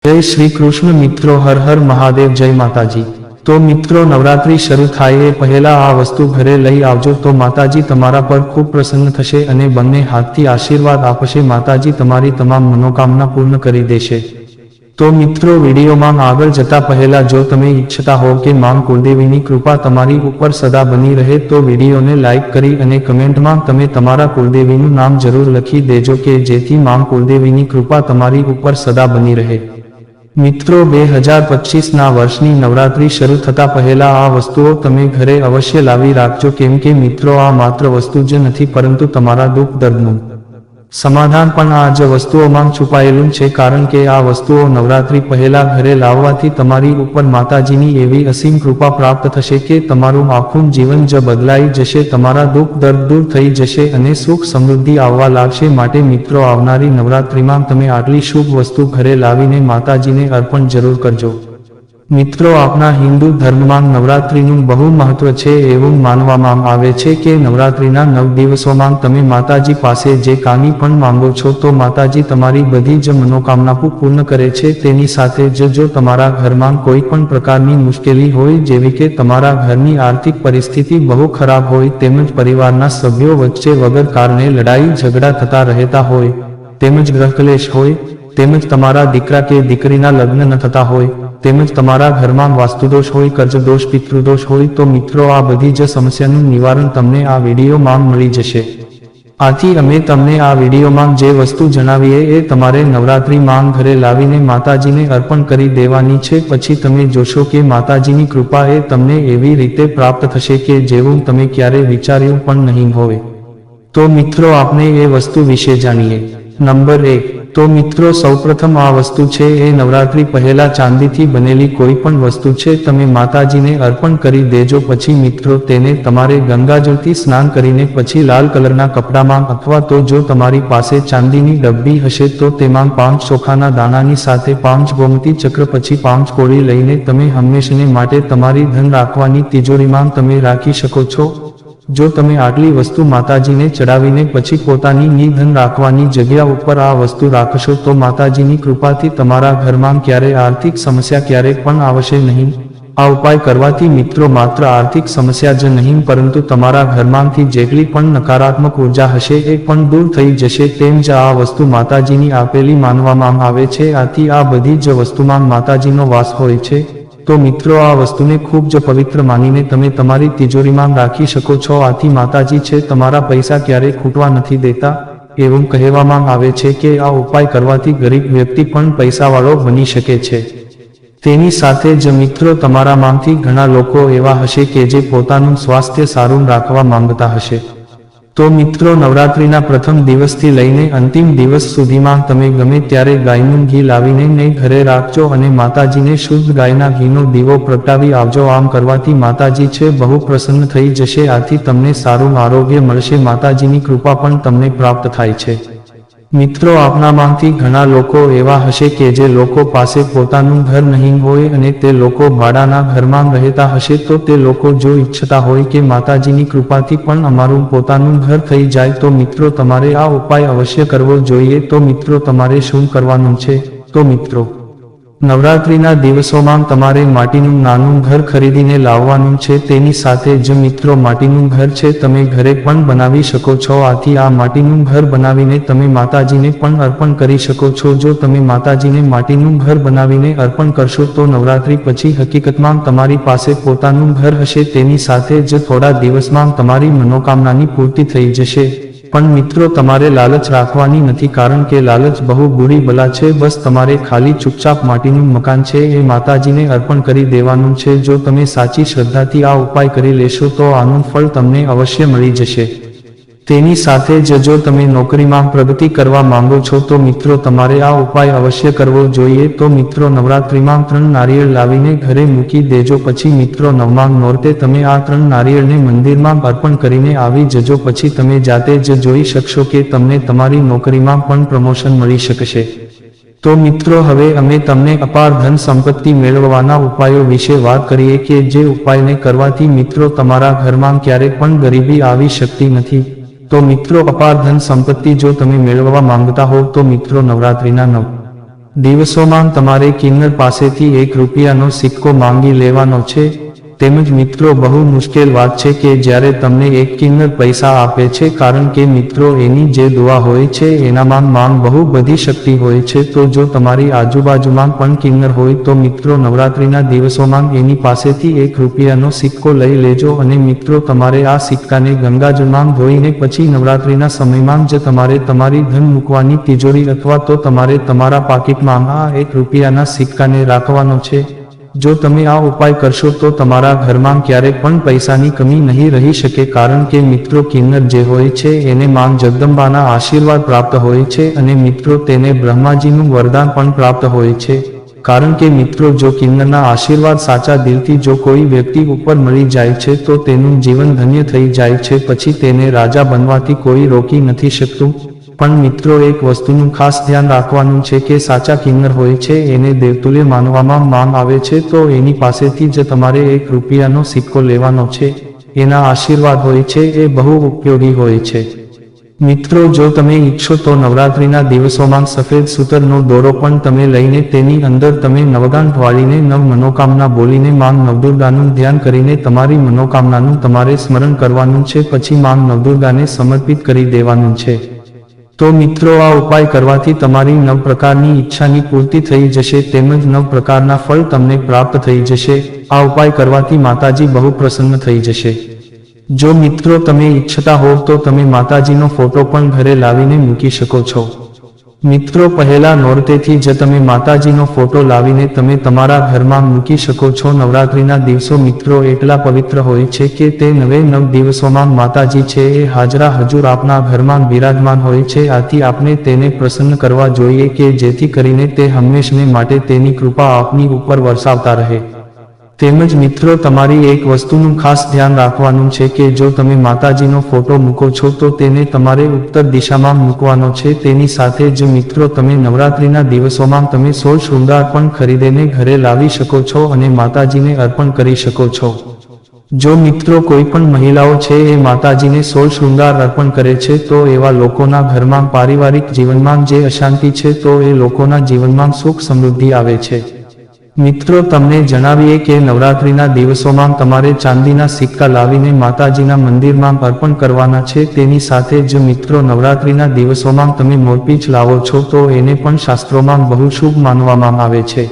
જય શ્રી કૃષ્ણ મિત્રો, હર હર મહાદેવ, જય માતાજી। તો મિત્રો, નવરાત્રી શરૂ થાય એ પહેલા આ વસ્તુ ઘરે લઈ આવજો તો માતાજી તમારા પર ખૂબ પ્રસન્ન થશે અને બંને હાથથી આશીર્વાદ આપશે। માતાજી તમારી તમામ મનોકામના પૂર્ણ કરી દેશે। તો મિત્રો, વિડીયોમાં આગળ જતા પહેલા જો તમે ઈચ્છતા હો કે માં કુળદેવીની કૃપા તમારી ઉપર સદા બની રહે તો વિડીયોને લાઈક કરી અને કમેન્ટમાં તમે તમારા કુળદેવીનું નામ જરૂર લખી દેજો કે જેથી માં કુળદેવીની કૃપા તમારી ઉપર સદા બની રહે। મિત્રો, 2025ના વર્ષની નવરાત્રી શરૂ થતા પહેલા આ વસ્તુઓ તમે ઘરે અવશ્ય લાવી રાખજો, કેમ કે મિત્રો આ માત્ર વસ્તુ જ નથી પરંતુ તમારા દુઃખ દર્દનું સમાધાન પણ આ જ વસ્તુઓમાં છુપાયેલું છે, કારણ કે આ વસ્તુઓ નવરાત્રી પહેલા ઘરે લાવવાથી તમારી ઉપર માતાજીની એવી અસીમ કૃપા પ્રાપ્ત થશે કે તમારું આખું જીવન જ બદલાઈ જશે, તમારા દુઃખ દર્દ દૂર થઈ જશે અને સુખ સમૃદ્ધિ આવવા લાગશે। માટે મિત્રો, આવનારી નવરાત્રીમાં તમે આટલી શુભ વસ્તુ ઘરે લાવીને માતાજીને અર્પણ જરૂર કરજો। મિત્રો, આપણા હિન્દુ ધર્મમાં નવરાત્રીનું બહુ મહત્વ છે। એવું માનવામાં આવે છે કે નવરાત્રીના 9 દિવસોમાં તમે માતાજી પાસે જે કાંઈ પણ માંગો છો તો માતાજી તમારી બધી જ મનોકામના પૂર્ણ કરે છે। તેની સાથે જ જો તમારા ઘરમાં કોઈ પણ પ્રકારની મુશ્કેલી હોય, જેવી કે તમારા ઘરની આર્થિક પરિસ્થિતિ બહુ ખરાબ હોય, તેમજ પરિવારના સભ્યો વચ્ચે વગર કારણે લડાઈ ઝઘડા થતા રહેતા હોય, તેમજ ગ્રહકલેશ હોય, તેમજ તમારા દીકરા કે દીકરીના લગ્ન ન થતા હોય, તેમજ તમારા ઘરમાં વાસ્તુદોષ હોય, કર્જદોષ, પિતૃદોષ હોય તો મિત્રો આ બધી જ સમસ્યાનું નિવારણ તમને આ વિડીયોમાં મળી જશે। આથી અમે તમને આ વિડીયોમાં જે વસ્તુ જણાવીએ એ તમારે નવરાત્રીમાં ઘરે લાવીને માતાજીને અર્પણ કરી દેવાની છે। પછી તમે જોશો કે માતાજીની કૃપા એ તમને એવી રીતે પ્રાપ્ત થશે કે જેવું તમે ક્યારે વિચાર્યું પણ નહીં હોય। તો મિત્રો, આપણે એ વસ્તુ વિશે જાણીએ। નંબર 1, તો મિત્રો સૌપ્રથમ આ વસ્તુ છે એ નવરાત્રી પહેલા ચાંદીથી બનેલી કોઈ પણ વસ્તુ છે, તમે માતાજીને અર્પણ કરી દેજો। પછી મિત્રો તેને તમારે ગંગાજળથી સ્નાન કરીને પછી લાલ કલરના કપડામાં અથવા તો જો તમારી પાસે ચાંદીની ડબ્બી હશે તો તેમાં 5 ચોખાના દાણાની સાથે 5 ગોમતી ચક્ર પછી 5 કોળી લઈને તમે હંમેશને માટે તમારી ધન રાખવાની તિજોરીમાં તમે રાખી શકો છો। જો તમે આટલી વસ્તુ માતાજીને ચડાવીને પછી પોતાની ધન રાખવાની જગ્યા ઉપર આ વસ્તુ રાખશો તો માતાજીની કૃપાથી તમારા ઘરમાં ક્યારે આર્થિક સમસ્યા ક્યારેક પણ આવશે નહીં। આ ઉપાય કરવાથી મિત્રો માત્ર આર્થિક સમસ્યા જ નહીં પરંતુ તમારા ઘરમાંથી જેટલી પણ નકારાત્મક ઉર્જા હશે એ પણ દૂર થઈ જશે। તેમ જ આ વસ્તુ માતાજીની આપેલી માનવામાં આવે છે, આથી આ બધી જ વસ્તુમાં માતાજીનો વાસ હોય છે। તો મિત્રો, આ વસ્તુને ખૂબ જ પવિત્ર માનીને તમે તમારી તિજોરીમાં રાખી શકો છો। આથી માતાજી છે તમારા પૈસા ક્યારેય ખૂટવા નથી દેતા। એવું કહેવામાં આવે છે કે આ ઉપાય કરવાથી ગરીબ વ્યક્તિ પણ પૈસાવાળો બની શકે છે। તેની સાથે જ મિત્રો, તમારામાંથી ઘણા લોકો એવા હશે કે જે પોતાનું સ્વાસ્થ્ય સારું રાખવા માંગતા હશે। તો મિત્રો, નવરાત્રીના પ્રથમ દિવસથી લઈને અંતિમ દિવસ સુધીમાં તમે ગમે ત્યારે ગાયનું ઘી લાવીને ઘરે રાખજો અને માતાજીને શુદ્ધ ગાયના ઘીનો દીવો પ્રગટાવી આવજો। આમ કરવાથી માતાજી છે બહુ પ્રસન્ન થઈ જશે, આથી તમને સારું આરોગ્ય મળશે, માતાજીની કૃપા પણ તમને પ્રાપ્ત થાય છે। મિત્રો, આપણામાંથી ઘણા લોકો એવા હશે કે જે લોકો પાસે પોતાનું ઘર નહીં હોય અને તે લોકો ભાડાના ઘરમાં રહેતા હશે। તો તે લોકો જો ઈચ્છતા હોય કે માતાજીની કૃપાથી પણ અમારું પોતાનું ઘર થઈ જાય તો મિત્રો તમારે આ ઉપાય અવશ્ય કરવો જોઈએ। તો મિત્રો, તમારે શું કરવાનું છે? તો મિત્રો, નવરાત્રીના દિવસોમાં તમારે માટીનું નાનું ઘર ખરીદીને લાવવાનું છે। તેની સાથે જ મિત્રો માટીનું ઘર છે તમે ઘરે પણ બનાવી શકો છો। આથી આ માટીનું ઘર બનાવીને તમે માતાજીને પણ અર્પણ કરી શકો છો। જો તમે માતાજીને માટીનું ઘર બનાવીને અર્પણ કરશો તો નવરાત્રી પછી હકીકતમાં તમારી પાસે પોતાનું ઘર હશે। તેની સાથે જ થોડા દિવસમાં તમારી મનોકામનાની પૂર્તિ થઈ જશે। પણ મિત્રો, તમારે લાલચ રાખવાની નથી, કારણ કે લાલચ બહુ બુરી બલા છે। બસ તમારે ખાલી ચૂપચાપ માટીનું મકાન છે એ માતાજીને અર્પણ કરી દેવાનું છે। જો તમે સાચી શ્રદ્ધાથી આ ઉપાય કરી લેશો તો આનું ફળ તમને અવશ્ય મળી જશે। તેની સાથે જ જો તમે નોકરીમાં પ્રગતિ કરવા માંગો છો તો મિત્રો તમારે આ ઉપાય અવશ્ય કરવો જોઈએ। તો મિત્રો, નવરાત્રીમાં 3 નારિયેળ લાવીને ઘરે મૂકી દેજો। પછી મિત્રો 9મા નોરતે તમે આ 3 નારિયેળને મંદિરમાં અર્પણ કરીને આવી જજો। પછી તમે જાતે જ જોઈ શકશો કે તમને તમારી નોકરીમાં પણ પ્રમોશન મળી શકશે। તો મિત્રો, હવે અમે તમને અપાર ધન સંપત્તિ મેળવવાના ઉપાયો વિશે વાત કરીએ કે જે ઉપાયને કરવાથી મિત્રો તમારા ઘરમાં ક્યારેય પણ ગરીબી આવી શકતી નથી। તો મિત્રો, અપાર ધન સંપત્તિ જો તમે મેળવવા માંગતા હો તો મિત્રો નવરાત્રીના 9 દિવસોમાં તમારે કિન્નર પાસેથી ₹1નો સિક્કો માંગી લેવાનો છે. તેમજ મિત્રો બહુ મુશ્કેલ વાત છે કે જ્યારે તમને એક કિન્નર પૈસા આપે છે, કારણ કે મિત્રો એની જે દુઆ હોય છે એનામાં બહુ બધી શક્તિ હોય છે. તો જો તમારી આજુબાજુમાં પણ કિન્નર હોય તો મિત્રો નવરાત્રિના દિવસોમાં એની પાસેથી ₹1નો સિક્કો લઈ લેજો. અને મિત્રો તમારે આ સિક્કાને ગંગાજળમાં ધોઈને પછી નવરાત્રિના સમયમાં જ તમારે તમારી ધન મૂકવાની તિજોરી અથવા તો તમારે તમારા પાકીટમાં આ ₹1ના સિક્કાને રાખવાનો છે. જો તમે આ ઉપાય કરશો તો તમારા ઘરમાં ક્યારેક પણ પૈસાની કમી નહીં રહી શકે, કારણ કે મિત્રો કિન્નર જે હોય છે એને માં જગદંબાના આશીર્વાદ પ્રાપ્ત હોય છે અને મિત્રો તેને બ્રહ્માજીનું વરદાન પણ પ્રાપ્ત હોય છે. કારણ કે મિત્રો જો કિન્નરના આશીર્વાદ સાચા દિલથી જો કોઈ વ્યક્તિ ઉપર મળી જાય છે તો તેનું જીવન ધન્ય થઈ જાય છે, પછી તેને રાજા બનવાથી કોઈ રોકી નથી શકતું. પણ મિત્રો એક વસ્તુનું ખાસ ધ્યાન રાખવાનું છે કે સાચા કિન્નર હોય છે એને દેવતુલ્ય માનવામાં આવે છે, તો એની પાસેથી જ તમારે ₹1નો સિક્કો લેવાનો છે. એના આશીર્વાદ હોય છે એ બહુ ઉપયોગી હોય છે. મિત્રો જો તમે ઈચ્છો તો નવરાત્રિના દિવસોમાં સફેદ સૂતરનો દોરો પણ તમે લઈને તેની અંદર તમે નવગાંઠ વાળીને નવ મનોકામના બોલીને માં નવદુર્ગાનું ધ્યાન કરીને તમારી મનોકામનાનું તમારે સ્મરણ કરવાનું છે, પછી માં નવદુર્ગાને સમર્પિત કરી દેવાનું છે. તો મિત્રો આ ઉપાય કરવાથી તમારી 9 પ્રકારની ઈચ્છાની પૂર્તિ થઈ જશે, તેમજ 9 પ્રકારના ફળ તમને પ્રાપ્ત થઈ જશે. આ ઉપાય કરવાથી માતાજી બહુ પ્રસન્ન થઈ જશે. જો મિત્રો તમે ઈચ્છતા હોવ તો તમે માતાજીનો ફોટો પણ ઘરે લાવીને મૂકી શકો છો. મિત્રો પહેલા નોરતેથી જ તમે માતાજીનો ફોટો લાવીને તમે તમારા ઘરમાં મૂકી શકો છો. નવરાત્રિના દિવસો મિત્રો એટલા પવિત્ર હોય છે કે તે 9 દિવસોમાં માતાજી છે એ હાજરા હજુર આપના ઘરમાં બિરાજમાન હોય છે. આથી આપણે તેને પ્રસન્ન કરવા જોઈએ કે જેથી કરીને તે હંમેશને માટે તેની કૃપા આપની ઉપર વરસાવતા રહે. તેમજ મિત્રો તમારી એક વસ્તુનું ખાસ ધ્યાન રાખવાનું છે કે જો તમે માતાજીનો ફોટો મૂકો છો તો તેને તમારે ઉત્તર દિશામાં મૂકવાનો છે. તેની સાથે જ મિત્રો તમે નવરાત્રિના દિવસોમાં તમે 16 શૃંગાર પણ ખરીદીને ઘરે લાવી શકો છો અને માતાજીને અર્પણ કરી શકો છો. જો મિત્રો કોઈ પણ મહિલાઓ છે એ માતાજીને 16 શૃંગાર અર્પણ કરે છે તો એવા લોકોના ઘરમાં પારિવારિક જીવનમાં જે અશાંતિ છે તો એ લોકોના જીવનમાં સુખ સમૃદ્ધિ આવે છે. મિત્રો તમને જણાવીએ કે નવરાત્રિના દિવસોમાં તમારે ચાંદીના સિક્કા લાવીને માતાજીના મંદિરમાં અર્પણ કરવાના છે. તેની સાથે જ મિત્રો નવરાત્રિના દિવસોમાં તમે મોરપીંછ લાવો છો તો એને પણ શાસ્ત્રોમાં બહુ શુભ માનવામાં આવે છે.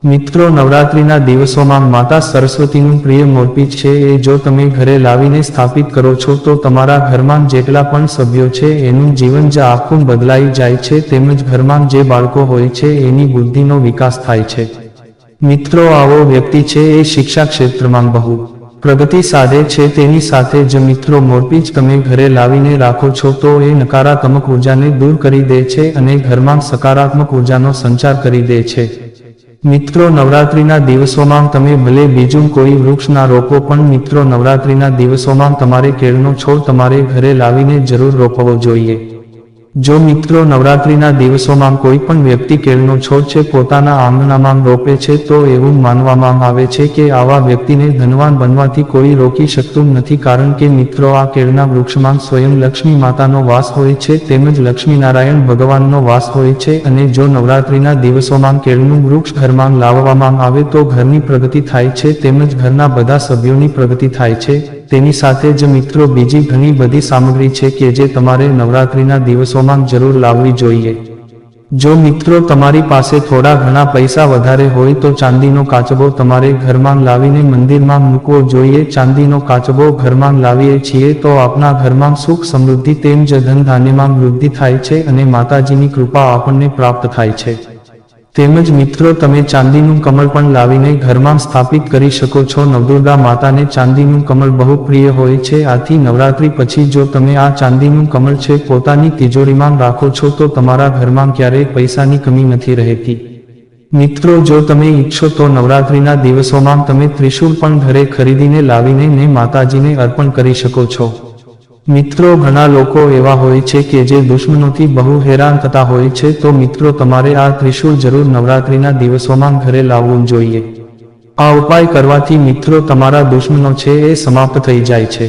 મિત્રો નવરાત્રિના દિવસોમાં માતા સરસ્વતીનું પ્રિય મોરપીંછ છે એ જો તમે ઘરે લાવીને સ્થાપિત કરો છો તો તમારા ઘરમાં જેટલા પણ સભ્યો છે એનું જીવન જ આખું બદલાઈ જાય છે. તેમજ ઘરમાં જે બાળકો હોય છે એની બુદ્ધિનો વિકાસ થાય છે. મિત્રો આવો વ્યક્તિ છે એ શિક્ષા ક્ષેત્રમાં બહુ પ્રગતિ સાધે છે. તેની સાથે જ મિત્રો મોરપીંછ તમે ઘરે લાવીને રાખો છો તો એ નકારાત્મક ઉર્જાને દૂર કરી દે છે અને ઘરમાં સકારાત્મક ઉર્જાનો સંચાર કરી દે છે. મિત્રો નવરાત્રિના દિવસોમાં તમે ભલે બીજું કોઈ વૃક્ષ ના રોપો, પણ મિત્રો નવરાત્રિના દિવસોમાં તમારે કેળનો છોડ તમારે ઘરે લાવીને જરૂર રોપવો જોઈએ. જો મિત્રો નવરાત્રિના દિવસોમાં કોઈ પણ વ્યક્તિ કેળનો છોડ છે પોતાના આંગણામાં રોપે છે તો એવું માનવામાં આવે છે કે આવા વ્યક્તિને ધનવાન બનવાથી કોઈ રોકી શકતું નથી, કારણ કે મિત્રો આ કેળના વૃક્ષમાં સ્વયં લક્ષ્મી માતાનો વાસ હોય છે તેમજ લક્ષ્મીનારાયણ ભગવાનનો વાસ હોય છે. અને જો નવરાત્રિના દિવસોમાં કેળનું વૃક્ષ ઘરમાં લાવવામાં આવે તો ઘરની પ્રગતિ થાય છે તેમજ ઘરના બધા સભ્યોની પ્રગતિ થાય છે. તેની સાથે જ મિત્રો બીજી ઘણી બધી સામગ્રી છે કે જે તમારે નવરાત્રિના દિવસોમાં જરૂર લાવવી જોઈએ. જો મિત્રો તમારી પાસે થોડા ઘણા પૈસા વધારે હોય તો ચાંદીનો કાચબો તમારે ઘરમાં લાવીને મંદિરમાં મૂકવો જોઈએ. ચાંદીનો કાચબો ઘરમાં લાવીએ છીએ તો આપણા ઘરમાં સુખ સમૃદ્ધિ તેમજ ધન ધાન્યમાં વૃદ્ધિ થાય છે અને માતાજીની કૃપા આપણને પ્રાપ્ત થાય છે. તેમજ મિત્રો તમે ચાંદીનું કમળ પણ લાવીને ઘરમાં સ્થાપિત કરી શકો છો. નવદુર્ગા માતાને ચાંદીનું કમળ બહુ પ્રિય હોય છે. આથી નવરાત્રિ પછી જો તમે આ ચાંદીનું કમળ છે પોતાની તિજોરીમાં રાખો છો તો તમારા ઘરમાં ક્યારેય પૈસાની કમી નથી રહેતી. મિત્રો જો તમે ઈચ્છો તો નવરાત્રિના દિવસોમાં તમે ત્રિશૂળ પણ ઘરે ખરીદીને લાવીને માતાજીને અર્પણ કરી શકો છો. મિત્રો ઘણા લોકો એવા હોય છે કે જે દુશ્મનોથી બહુ હેરાન થતા હોય છે, તો મિત્રો તમારે આ ત્રિશૂળ જરૂર નવરાત્રિના દિવસોમાં ઘરે લાવવું જોઈએ. આ ઉપાય કરવાથી મિત્રો તમારા દુશ્મનો છે એ સમાપ્ત થઈ જાય છે.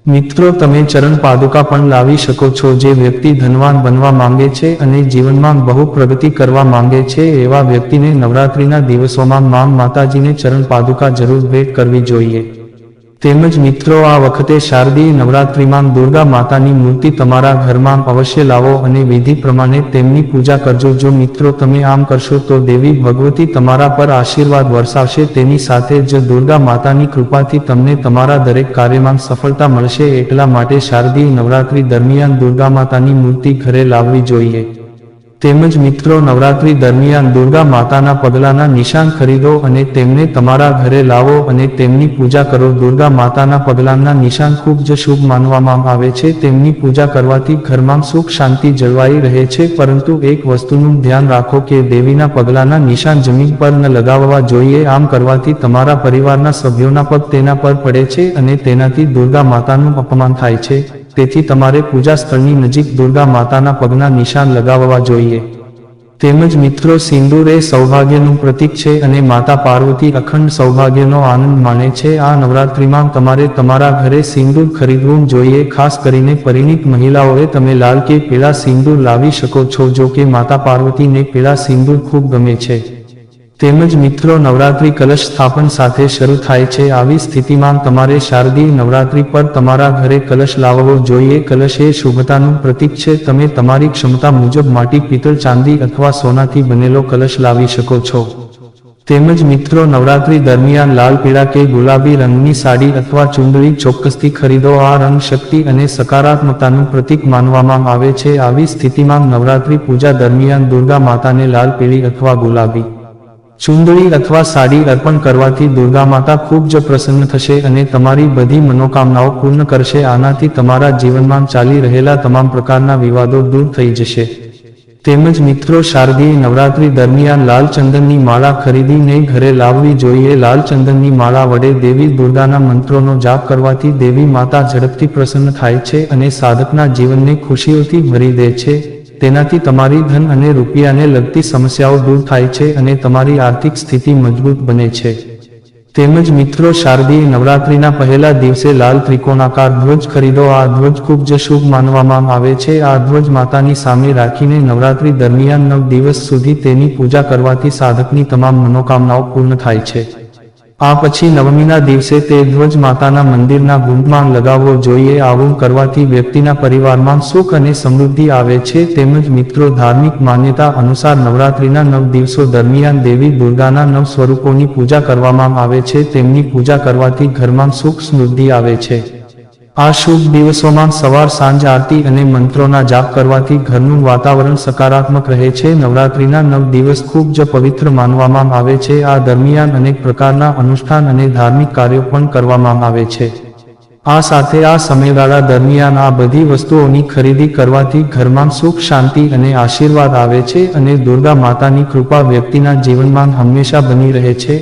મિત્રો, તમે ચરણ પાદુકા પણ લાવી શકો છો. જે વ્યક્તિ ધનવાન બનવા માંગે છે અને જીવનમાં બહુ પ્રગતિ કરવા માંગે છે એવા વ્યક્તિને નવરાત્રિના દિવસોમાં માતાજીને ચરણ પાદુકા જરૂર ભેટ કરવી જોઈએ. તેમજ મિત્રો, આ વખતે શારદીય નવરાત્રિમાં દુર્ગા માતાની મૂર્તિ તમારા ઘરમાં અવશ્ય લાવો અને વિધિ પ્રમાણે તેમની પૂજા કરજો. જો મિત્રો તમે આમ કરશો તો દેવી ભગવતી તમારા પર આશીર્વાદ વરસાવશે. તેની સાથે જ દુર્ગા માતાની કૃપાથી તમને તમારા દરેક કાર્યમાં સફળતા મળશે. એટલા માટે શારદીય નવરાત્રિ દરમિયાન દુર્ગા માતાની મૂર્તિ ઘરે લાવવી જોઈએ. તેમજ મિત્રો, નવરાત્રિ દરમિયાન દુર્ગા માતાના પગલાના નિશાન ખરીદો અને તેમને તમારા ઘરે લાવો અને તેમની પૂજા કરો. દુર્ગા માતાના પગલાના નિશાન ખૂબ જ શુભ માનવામાં આવે છે. તેમની પૂજા કરવાથી ઘરમાં સુખ શાંતિ જળવાઈ રહે છે. પરંતુ એક વસ્તુનું ધ્યાન રાખો કે દેવીના પગલાના નિશાન જમીન પર ન લગાવવા જોઈએ. આમ કરવાથી તમારા પરિવારના સભ્યોના પગ તેના પર પડે છે અને તેનાથી દુર્ગા માતાનું અપમાન થાય છે. તેથી તમારે પૂજા સ્થળની નજીક દુર્ગા માતાના પગના નિશાન લગાવવા જોઈએ. તેમજ મિત્રો, સિંદૂર એ સૌભાગ્યનું પ્રતીક છે અને માતા પાર્વતી અખંડ સૌભાગ્યનો આનંદ માણે છે. આ નવરાત્રિમાં તમારે તમારા ઘરે સિંદૂર ખરીદવું જોઈએ. ખાસ કરીને પરિણીત મહિલાઓએ તમે લાલ કે પીળા સિંદૂર લાવી શકો છો. જો કે માતા પાર્વતીને પીળા સિંદૂર ખૂબ ગમે છે. તેમજ મિત્રો, નવરાત્રિ કલશ સ્થાપન સાથે શરૂ થાય છે. આવી સ્થિતિમાં તમારે શારદીય નવરાત્રિ પર તમારા ઘરે કલશ લાવવો જોઈએ. કલશ એ શુભતાનું પ્રતીક છે. તમે તમારી ક્ષમતા મુજબ માટી, પિત્તળ, ચાંદી અથવા સોનાથી બનેલો કલશ લાવી શકો છો. તેમજ મિત્રો, નવરાત્રિ દરમિયાન લાલ, પીળા કે ગુલાબી રંગની સાડી અથવા ચૂંદડી ચોક્કસથી ખરીદો. આ રંગ શક્તિ અને સકારાત્મકતાનું પ્રતીક માનવામાં આવે છે. આવી સ્થિતિમાં નવરાત્રિ પૂજા દરમિયાન દુર્ગા માતાને લાલ, પીળી અથવા ગુલાબી ચૂંદડી અથવા સાડી અર્પણ કરવાથી દુર્ગા માતા ખૂબ જ પ્રસન્ન થશે અને તમારી બધી મનોકામનાઓ પૂર્ણ કરશે. આનાથી તમારા જીવનમાં ચાલી રહેલા તમામ પ્રકારના વિવાદો દૂર થઈ જશે. તેમજ મિત્રો, શારદીય નવરાત્રિ દરમિયાન લાલ ચંદનની માળા ખરીદીને ઘરે લાવવી જોઈએ. લાલ ચંદનની માળા વડે દેવી દુર્ગાના મંત્રોનો જાપ કરવાથી દેવી માતા ઝડપથી પ્રસન્ન થાય છે અને સાધકના જીવનને ખુશીઓથી ભરી દે છે. તેનાથી તમારી ધન અને રૂપિયાને લગતી સમસ્યાઓ દૂર થાય છે અને તમારી આર્થિક સ્થિતિ મજબૂત બને છે. તેમજ મિત્રો, શારદીય નવરાત્રિના પહેલા દિવસે લાલ ત્રિકોણાકાર ધ્વજ ખરીદો. આ ધ્વજ ખૂબ જ શુભ માનવામાં આવે છે. આ ધ્વજ માતાની સામે રાખીને નવરાત્રિ દરમિયાન 9 દિવસ સુધી તેની પૂજા કરવાથી સાધકની તમામ મનોકામનાઓ પૂર્ણ થાય છે. આ પછી નવમીના દિવસે તે ધ્વજ માતાના મંદિરના ગુંબમાં લગાવવો જોઈએ. આવું કરવાથી વ્યક્તિના પરિવારમાં સુખ અને સમૃદ્ધિ આવે છે. તેમજ મિત્રો, ધાર્મિક માન્યતા અનુસાર નવરાત્રિના 9 દિવસો દરમિયાન દેવી દુર્ગાના 9 સ્વરૂપોની પૂજા કરવામાં આવે છે. તેમની પૂજા કરવાથી ઘરમાં સુખ સમૃદ્ધિ આવે છે. આ શુભ દિવસોમાં સવાર સાંજ આરતી અને મંત્રોના જાપ કરવાથી ઘરનું વાતાવરણ સકારાત્મક રહે છે. નવરાત્રિના 9 દિવસ ખૂબ જ પવિત્ર માનવામાં આવે છે. આ દરમિયાન અનેક પ્રકારના અનુષ્ઠાન અને ધાર્મિક કાર્યો પણ કરવામાં આવે છે. આ સાથે આ સમયગાળા દરમિયાન આ બધી વસ્તુઓની ખરીદી કરવાથી ઘરમાં સુખ, શાંતિ અને આશીર્વાદ આવે છે અને દુર્ગા માતાની કૃપા વ્યક્તિના જીવનમાં હંમેશા બની રહે છે.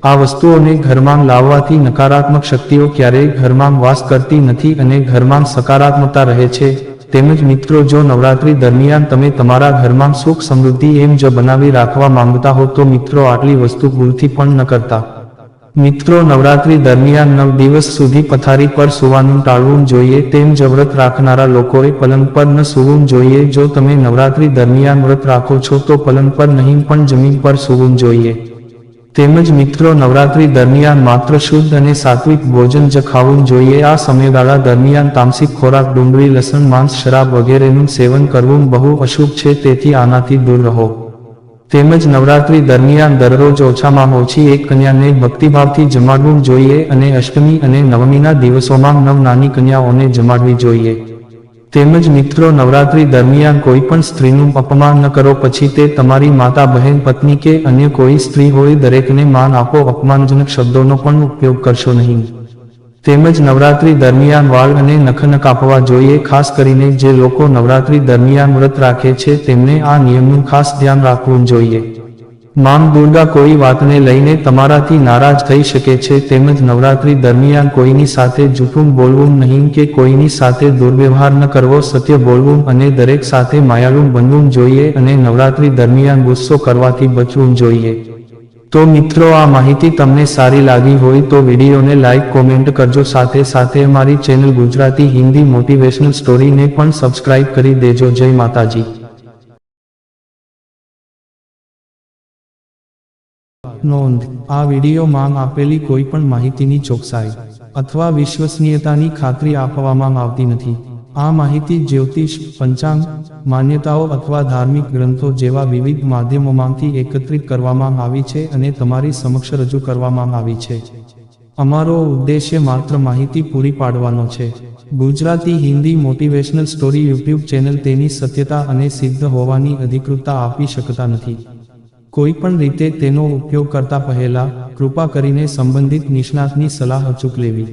આ વસ્તુઓને ઘરમાં લાવવાથી નકારાત્મક શક્તિઓ ક્યારેય ઘરમાં વાસ કરતી નથી અને ઘરમાં સકારાત્મકતા રહે છે. તેમજ મિત્રો, જો નવરાત્રિ દરમિયાન તમે તમારા ઘરમાં સુખ, સમૃદ્ધિ એમ જ બનાવી રાખવા માંગતા હો તો મિત્રો, આટલી વસ્તુ ભૂલથી પણ ન કરતા. મિત્રો, નવરાત્રિ દરમિયાન 9 દિવસ સુધી પથારી પર સૂવાનું ટાળવું જોઈએ. તેમ જ વ્રત રાખનારા લોકોએ પલંગ પર ન સૂવું જોઈએ. જો તમે નવરાત્રિ દરમિયાન વ્રત રાખો છો તો પલંગ પર નહીં પણ જમીન પર સૂવું જોઈએ. તેમજ મિત્રો, નવરાત્રિ દરમિયાન માત્ર શુદ્ધ અને સાત્વિક ભોજન જ ખાવું જોઈએ. આ સમયગાળા દરમિયાન તામસિક ખોરાક, ડુંગળી, લસણ, માંસ, શરાબ વગેરેનું સેવન કરવું બહુ અશુભ છે. તેથી આનાથી દૂર રહો. તેમજ નવરાત્રિ દરમિયાન દરરોજ ઓછામાં ઓછી એક કન્યાને ભક્તિભાવથી જમાડવું જોઈએ અને અષ્ટમી અને નવમીના દિવસોમાં 9 નાની કન્યાઓને જમાડવી જોઈએ. તેમજ મિત્રો, નવરાત્રિ દરમિયાન કોઈ પણ સ્ત્રીનું અપમાન ન કરો. પછી તે તમારી માતા, બહેન, પત્ની કે અન્ય કોઈ સ્ત્રી હોય, દરેકને માન આપો. અપમાનજનક શબ્દોનો પણ ઉપયોગ કરશો નહીં. તેમજ નવરાત્રિ દરમિયાન વાળ અને નખ ન કાપવા જોઈએ. ખાસ કરીને જે લોકો નવરાત્રિ દરમિયાન વ્રત રાખે છે તેમને આ નિયમનું ખાસ ધ્યાન રાખવું જોઈએ. માં દુર્ગા કોઈ વાતને લઈને તમારાથી નારાજ થઈ શકે છે. તેમજ નવરાત્રિ દરમિયાન કોઈની સાથે જૂઠું બોલવું નહીં કે કોઈની સાથે દુર્વ્યવહાર ન કરવો. સત્ય બોલવું અને દરેક સાથે માયાળુ બનવું જોઈએ અને નવરાત્રિ દરમિયાન ગુસ્સો કરવાથી બચવું જોઈએ. તો મિત્રો આ માહિતી તમને સારી લાગી હોય તો વિડીયોને લાઈક કોમેન્ટ કરજો, સાથે સાથે અમારી ચેનલ ગુજરાતી હિન્દી મોટિવેશનલ સ્ટોરીને પણ સબસ્ક્રાઇબ કરી દેજો. જય માતાજી. નોંધ: આ વિડીયોમાં આપેલી કોઈ પણ માહિતીની ચોકસાઈ અથવા વિશ્વસનીયતાની ખાતરી આપવામાં આવતી નથી. આ માહિતી જ્યોતિષ, પંચાંગ, માન્યતાઓ અથવા ધાર્મિક ગ્રંથો જેવા વિવિધ માધ્યમોમાંથી એકત્રિત કરવામાં આવી છે અને તમારી સમક્ષ રજૂ કરવામાં આવી છે. અમારો ઉદ્દેશ્ય માત્ર માહિતી પૂરી પાડવાનો છે. Gujarati Hindi motivational story YouTube channel તેની સત્યતા અને સિદ્ધ હોવાની અધિકૃતતા આપી શકતા નથી. કોઈ પણ રીતે તેનો ઉપયોગ કરતા પહેલા કૃપા કરીને સંબંધિત નિષ્ણાતની સલાહ અચૂક લેવી.